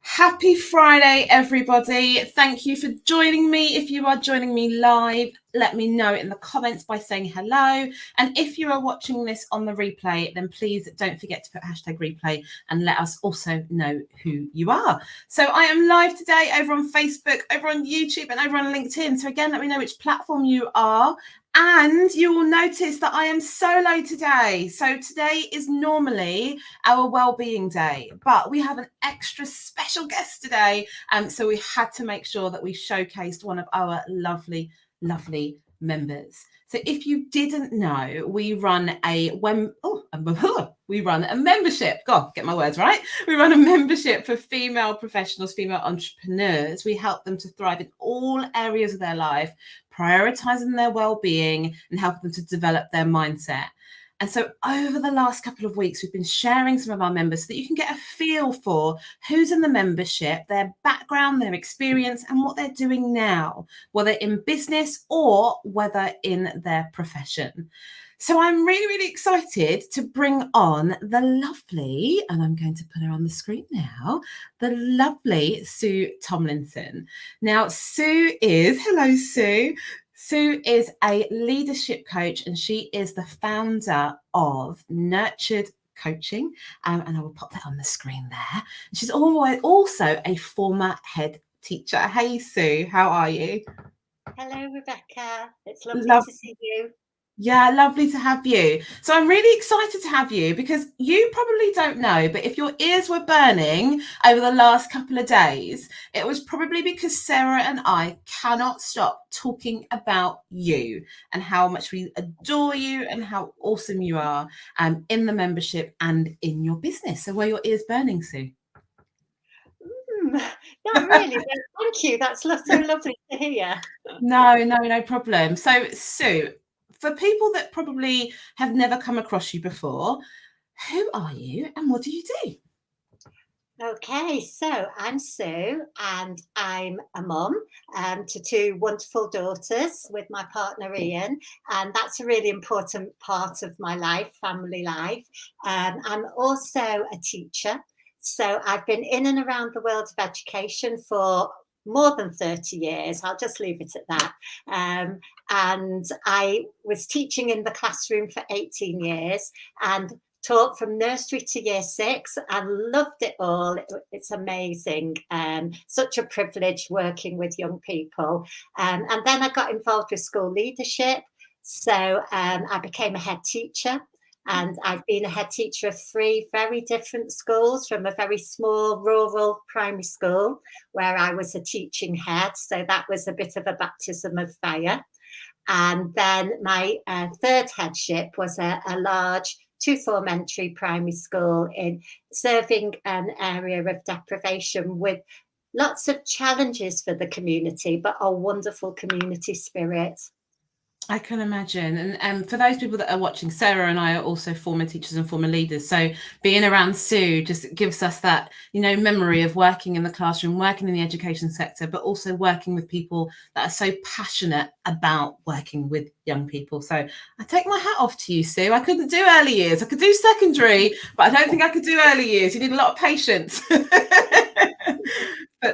Happy Friday, everybody. Thank you for joining me. If you are joining me live, let me know in the comments by saying hello. And if you are watching this on the replay, then please don't forget to put #replay and let us also know who you are. So I am live today over on Facebook, over on YouTube, and over on LinkedIn. So again, let me know which platform you are. And you will notice that I am solo today. So today is normally our wellbeing day, but we have an extra special guest today. So we had to make sure that we showcased one of our lovely members. So if you didn't know, we run a membership. God, get my words right. We run a membership for female professionals, female entrepreneurs. We help them to thrive in all areas of their life, prioritizing their well-being and helping them to develop their mindset. And so over the last couple of weeks, we've been sharing some of our members so that you can get a feel for who's in the membership, their background, their experience, and what they're doing now, whether in business or whether in their profession. So I'm really excited to bring on the lovely, and I'm going to put her on the screen now, the lovely Sue Tomlinson. Now, hello, Sue. Sue is a leadership coach, and she is the founder of Nurtured Coaching, and I will pop that on the screen there. She's also a former head teacher. Hey, Sue, how are you? Hello, Rebecca. It's lovely to see you. Yeah, lovely to have you. So I'm really excited to have you because you probably don't know, but if your ears were burning over the last couple of days, it was probably because Sarah and I cannot stop talking about you and how much we adore you and how awesome you are in the membership and in your business. So were your ears burning, Sue? Not really. Thank you. That's so lovely to hear. No problem. So Sue, for people that probably have never come across you before, who are you and what do you do? Okay, so I'm Sue and I'm a mum to two wonderful daughters with my partner Ian, and that's a really important part of my life, family life. I'm also a teacher, so I've been in and around the world of education for more than 30 years. I'll just leave it at that. And I was teaching in the classroom for 18 years and taught from nursery to year 6 and loved it all. It's amazing. Such a privilege working with young people. And then I got involved with school leadership. So I became a head teacher. And I've been a head teacher of 3 very different schools, from a very small rural primary school where I was a teaching head. So that was a bit of a baptism of fire. And then my third headship was a large 2-form entry primary school in serving an area of deprivation with lots of challenges for the community, but a wonderful community spirit. I can imagine. And for those people that are watching, Sarah and I are also former teachers and former leaders. So being around Sue just gives us that, memory of working in the classroom, working in the education sector, but also working with people that are so passionate about working with young people. So I take my hat off to you, Sue. I couldn't do early years. I could do secondary, but I don't think I could do early years. You need a lot of patience. But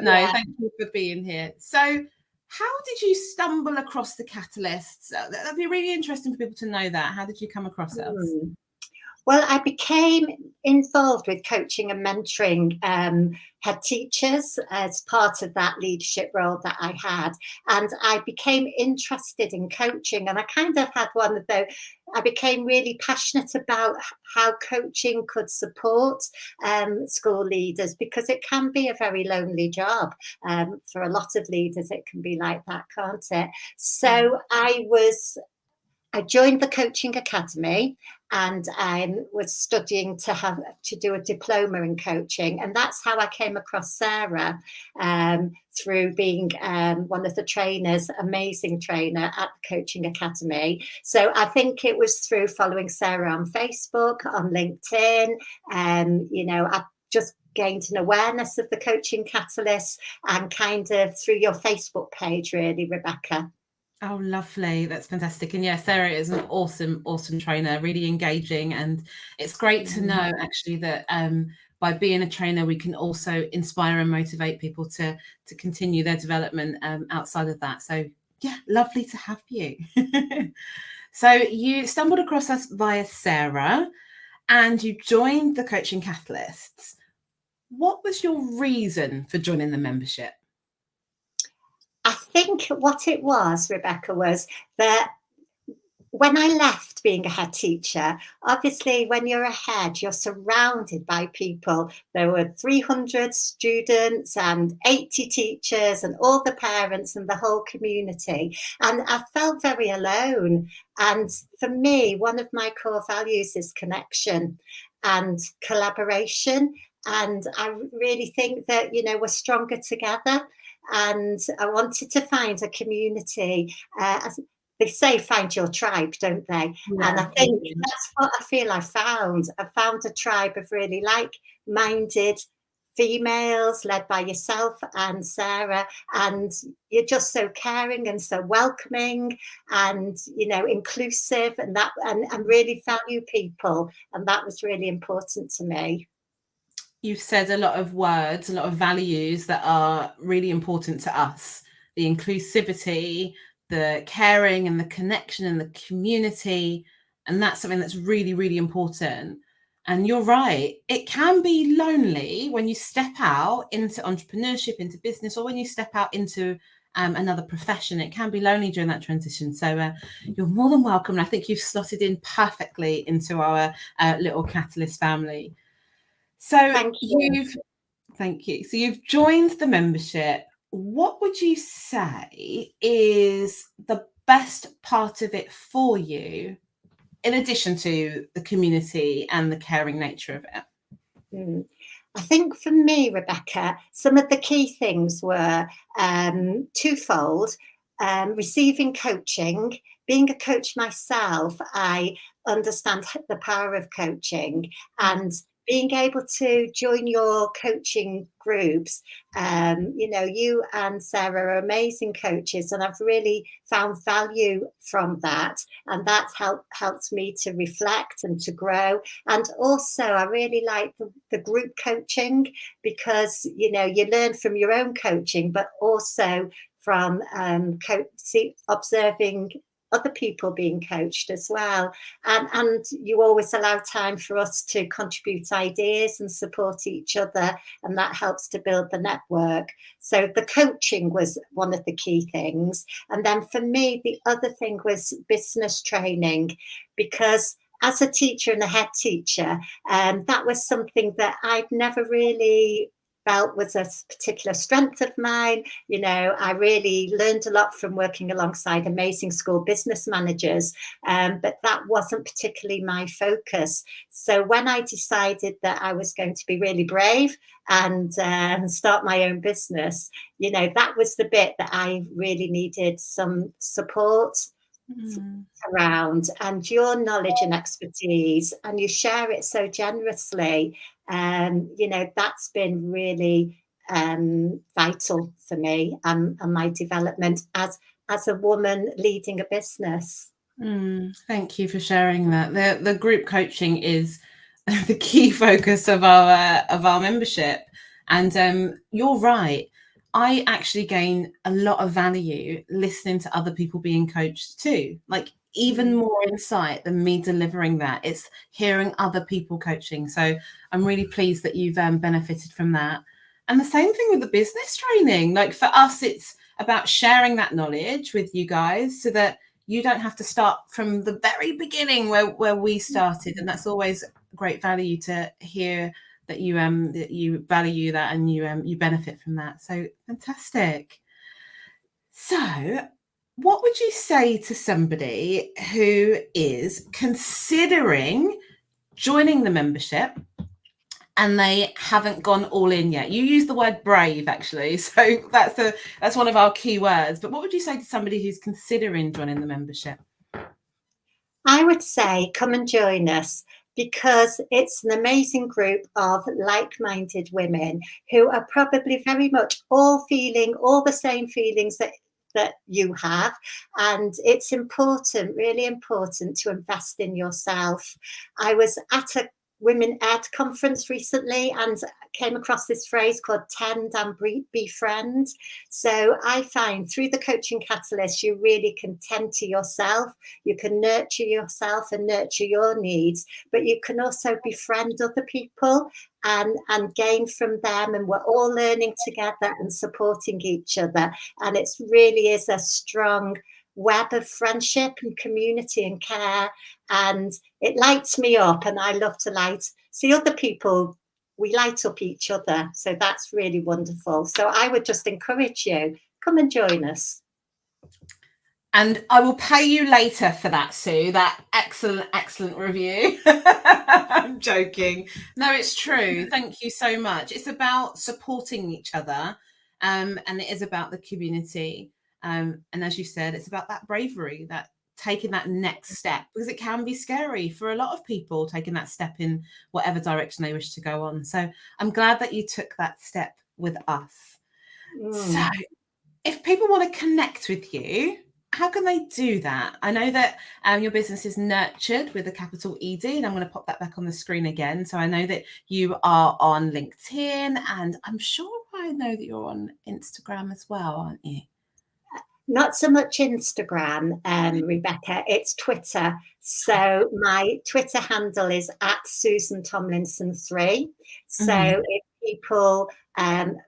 no, yeah. Thank you for being here. So how did you stumble across the catalysts? That'd be really interesting for people to know that. How did you come across us? Well, I became involved with coaching and mentoring head teachers as part of that leadership role that I had. And I became interested in coaching. And I kind of had one of those, I became really passionate about how coaching could support school leaders, because it can be a very lonely job. For a lot of leaders, it can be like that, can't it? So I joined the coaching academy, and I was studying to do a diploma in coaching, and that's how I came across Sarah, through being one of the trainers, amazing trainer at the coaching academy. So I think it was through following Sarah on Facebook, on LinkedIn, and I just gained an awareness of the Coaching Catalyst, and kind of through your Facebook page, really, Rebecca. Oh, lovely. That's fantastic. And yeah, Sarah is an awesome, awesome trainer, really engaging. And it's great to know actually that by being a trainer, we can also inspire and motivate people to continue their development outside of that. So yeah, lovely to have you. So you stumbled across us via Sarah and you joined the Coaching Catalysts. What was your reason for joining the membership? I think what it was, Rebecca, was that when I left being a head teacher, obviously when you're a head, you're surrounded by people. There were 300 students and 80 teachers and all the parents and the whole community. And I felt very alone. And for me, one of my core values is connection and collaboration. And I really think that, we're stronger together. And I wanted to find a community. As they say, find your tribe, don't they? Yeah, and I think that's what I feel I found. I found a tribe of really like-minded females, led by yourself and Sarah, and you're just so caring and so welcoming, and inclusive, and really value people, and that was really important to me. You've said a lot of words, a lot of values that are really important to us. The inclusivity, the caring and the connection and the community. And that's something that's really, really important. And you're right. It can be lonely when you step out into entrepreneurship, into business, or when you step out into another profession. It can be lonely during that transition. So you're more than welcome. And I think you've slotted in perfectly into our little Catalyst family. So Thank you. thank you. So you've joined the membership. What would you say is the best part of it for you, in addition to the community and the caring nature of it? I think for me, Rebecca, some of the key things were twofold. Receiving coaching, being a coach myself, I understand the power of coaching, and being able to join your coaching groups. You and Sarah are amazing coaches, and I've really found value from that. And that's helped me to reflect and to grow. And also, I really like the group coaching, because, you learn from your own coaching, but also from observing other people being coached as well. And you always allow time for us to contribute ideas and support each other, and that helps to build the network. So the coaching was one of the key things. And then for me, the other thing was business training, because as a teacher and a head teacher, that was something that I'd never really felt was a particular strength of mine. I really learned a lot from working alongside amazing school business managers, but that wasn't particularly my focus. So when I decided that I was going to be really brave and start my own business, that was the bit that I really needed some support around, and your knowledge and expertise, and you share it so generously. That's been really vital for me and my development as a woman leading a business. Thank you for sharing that. The group coaching is the key focus of our membership, and you're right. I actually gain a lot of value listening to other people being coached too. Like, even more insight than me delivering that. It's hearing other people coaching. So I'm really pleased that you've benefited from that. And the same thing with the business training. Like for us, it's about sharing that knowledge with you guys so that you don't have to start from the very beginning where we started. And that's always great value to hear that you value that and you benefit from that. So fantastic. So what would you say to somebody who is considering joining the membership and they haven't gone all in yet? You use the word brave, actually, so that's one of our key words. But what would you say to somebody who's considering joining the membership? I would say come and join us, because it's an amazing group of like-minded women who are probably very much all feeling all the same feelings that you have, and it's important, really important, to invest in yourself. I was at a Women Ed conference recently and came across this phrase called tend and befriend. So I find through the Coaching Catalyst, you really can tend to yourself, you can nurture yourself and nurture your needs, but you can also befriend other people and gain from them, and we're all learning together and supporting each other. And it really is a strong web of friendship and community and care, and it lights me up, and I love to see other people. We light up each other, so that's really wonderful. So I would just encourage you, come and join us. And I will pay you later for that, Sue, that excellent review. I'm joking. No, it's true. Thank you so much. It's about supporting each other, and it is about the community. And as you said, it's about that bravery, that taking that next step, because it can be scary for a lot of people, taking that step in whatever direction they wish to go on. So I'm glad that you took that step with us. So if people want to connect with you, how can they do that? I know that your business is Nurtured with a capital ED, and I'm going to pop that back on the screen again. So I know that you are on LinkedIn, and I'm sure I know that you're on Instagram as well, aren't you? Not so much Instagram, Rebecca, it's Twitter. So my Twitter handle is @SusanTomlinson3. So if people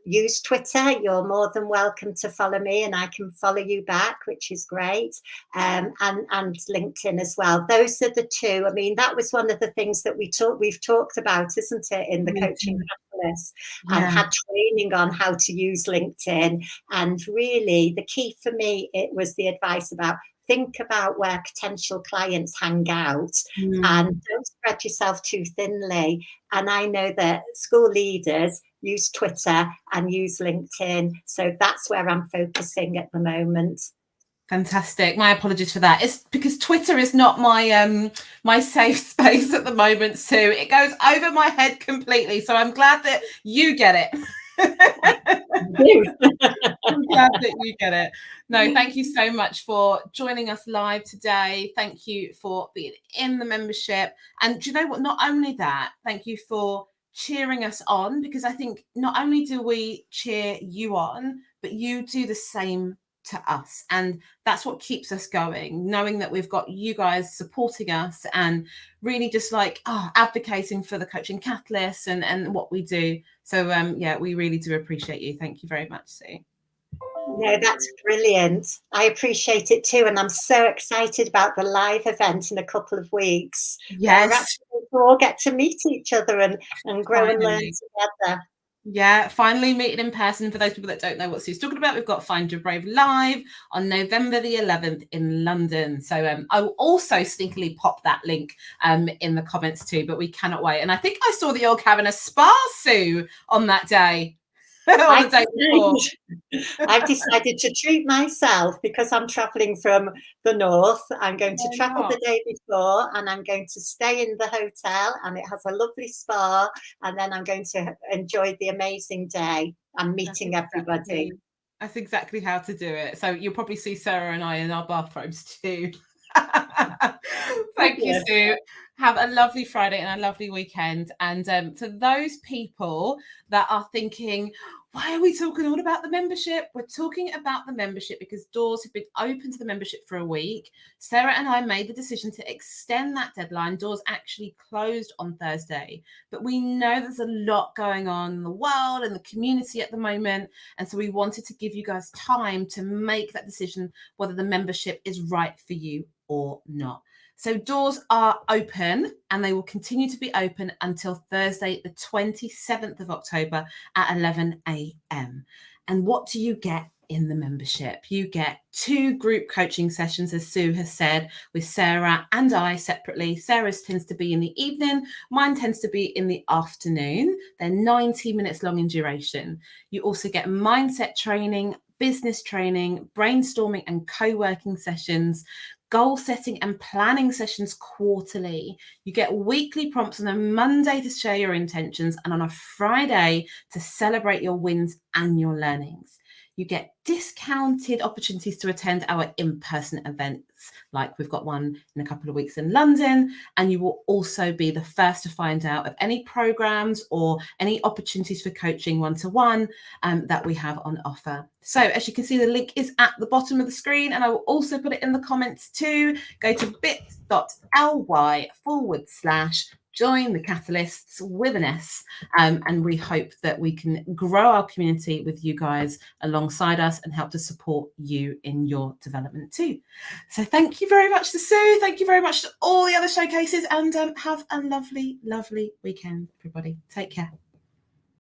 use Twitter, you're more than welcome to follow me, and I can follow you back, which is great. And LinkedIn as well. Those are the two. I mean, that was one of the things that we've talked about, isn't it, in the Coaching Catalyst, and had training on how to use LinkedIn. And really, the key for me, it was the advice about think about where potential clients hang out and don't spread yourself too thinly. And I know that school leaders use Twitter and use LinkedIn. So that's where I'm focusing at the moment. Fantastic. My apologies for that. It's because Twitter is not my my safe space at the moment, Sue. It goes over my head completely. So I'm glad that you get it. I'm glad that you get it. No, thank you so much for joining us live today. Thank you for being in the membership. And do you know what? Not only that, thank you for cheering us on, because I think not only do we cheer you on, but you do the same to us, and that's what keeps us going, knowing that we've got you guys supporting us and really just like advocating for the Coaching Catalyst and what we do. So yeah, we really do appreciate you. Thank you very much, Sue. No, that's brilliant. I appreciate it too, and I'm so excited about the live event in a couple of weeks. Yes, we'll all get to meet each other and grow and learn together. Yeah, finally meeting in person. For those people that don't know what Sue's talking about, we've got Find Your Brave live on November the 11th in London. So I will also sneakily pop that link in the comments too, but we cannot wait. And I think I saw that you're having a spa, Sue, on that day. I've decided to treat myself because I'm traveling from the north. I'm going to travel the day before, and I'm going to stay in the hotel, and it has a lovely spa, and then I'm going to enjoy the amazing day and meeting everybody. That's exactly how to do it. So you'll probably see Sarah and I in our bathrobes too. Thank you, Sue. Have a lovely Friday and a lovely weekend. And for those people that are thinking, why are we talking all about the membership? We're talking about the membership because doors have been open to the membership for a week. Sarah and I made the decision to extend that deadline. Doors actually closed on Thursday, but we know there's a lot going on in the world and the community at the moment. And so we wanted to give you guys time to make that decision whether the membership is right for you or not. So doors are open and they will continue to be open until Thursday, the 27th of October at 11 a.m. And what do you get in the membership? You get 2 group coaching sessions, as Sue has said, with Sarah and I separately. Sarah's tends to be in the evening. Mine tends to be in the afternoon. They're 90 minutes long in duration. You also get mindset training, business training, brainstorming and co-working sessions, goal setting and planning sessions quarterly. You get weekly prompts on a Monday to share your intentions and on a Friday to celebrate your wins and your learnings. You get discounted opportunities to attend our in-person events, like we've got one in a couple of weeks in London, and you will also be the first to find out of any programs or any opportunities for coaching one-to-one that we have on offer. So as you can see, the link is at the bottom of the screen, and I will also put it in the comments too. Go to bit.ly/join the Catalysts with an S. And we hope that we can grow our community with you guys alongside us and help to support you in your development too. So thank you very much to Sue. Thank you very much to all the other showcases, and have a lovely, lovely weekend, everybody. Take care.